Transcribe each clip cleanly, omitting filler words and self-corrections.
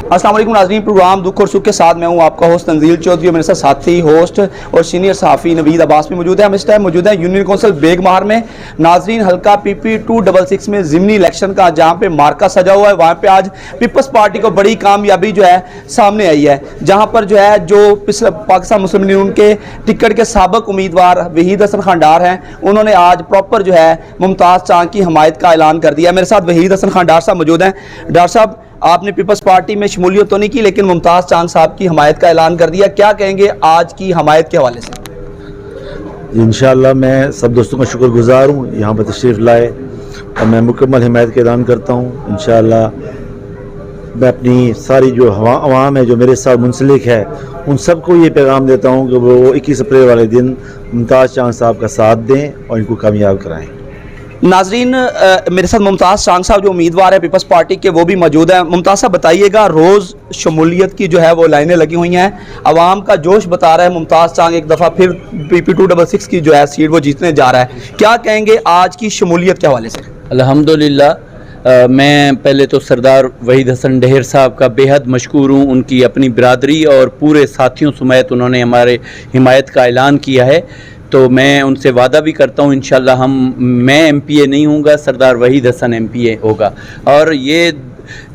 अस्सलाम वालेकुम नाज़रीन, प्रोग्राम दुख और सुख के साथ मैं हूं आपका होस्ट तंजील चौधरी और मेरे साथ साथी होस्ट और सीनियर सहाफ़ी नवीद अब्बास भी मौजूद है। हम इस टाइम मौजूद हैं यूनियन कौंसिल बेगमार में। नाज़रीन, हल्का PP 266 में ज़िमनी इलेक्शन का जहां पे मार्का सजा हुआ है, वहां पे आज पीपल्स पार्टी को बड़ी कामयाबी जो है सामने आई है, जहां पर जो है जो पिछले पाकिस्तान मुस्लिम लीग के टिकट के साबिक उम्मीदवार वहीद हसन खान डार हैं, उन्होंने आज प्रॉपर जो है मुमताज़ चांद की हमायत का ऐलान कर दिया। मेरे साथ वहीद हसन खान डार साहब मौजूद हैं। डार साहब, आपने पीपल्स पार्टी में शमूलियत तो नहीं की, लेकिन मुमताज़ चांद साहब की हमायत का ऐलान कर दिया, क्या कहेंगे आज की हमायत के हवाले से? इंशाअल्लाह मैं सब दोस्तों का शुक्रगुजार हूँ यहाँ पर तशरीफ़ लाए और मैं मुकम्मल हिमायत का ऐलान करता हूँ। इंशाअल्लाह मैं अपनी सारी जो आवाम है जो मेरे साथ मुंसलिक है उन सबको ये पैगाम देता हूँ कि वो 21 अप्रैल वाले दिन मुमताज़ चांद साहब का साथ दें और इनको कामयाब कराएँ। नाजरीन, मेरे साथ मुमताज़ चांद साहब जो उम्मीदवार है पीपल्स पार्टी के, वो भी मौजूद हैं। मुमताज़ साहब, बताइएगा, रोज़ शमूलियत की जो है वो लाइनें लगी हुई हैं, आवाम का जोश बता रहा है मुमताज़ चांद एक दफ़ा फिर PP 266 की जो है सीट वो जीतने जा रहा है, क्या कहेंगे आज की शमूलियत के हवाले से? अल्हम्दुलिल्लाह, मैं पहले तो सरदार वहीद हसन डहेर साहब का बेहद मशकूर हूँ। उनकी अपनी बिरादरी और पूरे साथियों समेत उन्होंने हमारे हिमायत का ऐलान किया है, तो मैं उनसे वादा भी करता हूँ इंशाल्लाह मैं MPA नहीं हूँगा, सरदार वहीद हसन MPA होगा। और ये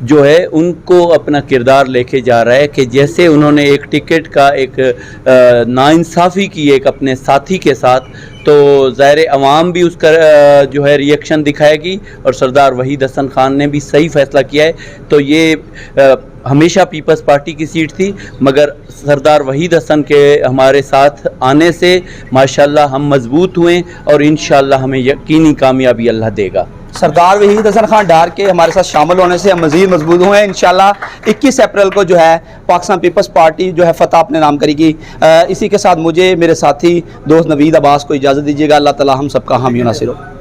जो है उनको अपना किरदार लेके जा रहा है कि जैसे उन्होंने एक टिकट का एक नाइंसाफ़ी की एक अपने साथी के साथ, तो ज़ाहिर अवाम भी उसका जो है रिएक्शन दिखाएगी और सरदार वहीद हसन खान ने भी सही फ़ैसला किया है। तो ये हमेशा पीपल्स पार्टी की सीट थी, मगर सरदार वहीद हसन के हमारे साथ आने से माशाल्लाह हम मजबूत हुए और इंशाल्लाह हमें यकीनी कामयाबी अल्लाह देगा। सरदार वहीद हसन खान डार के हमारे साथ शामिल होने से हम मज़ीद मजबूत हुए हैं। इंशाल्लाह 21 अप्रैल को जो है पाकिस्तान पीपल्स पार्टी जो है फ़तह अपने नाम करेगी। इसी के साथ मुझे मेरे साथी दोस्त नवीद अब्बास को इजाज़त दीजिएगा। अल्लाह ताला हम सबका हामी नासिर हो।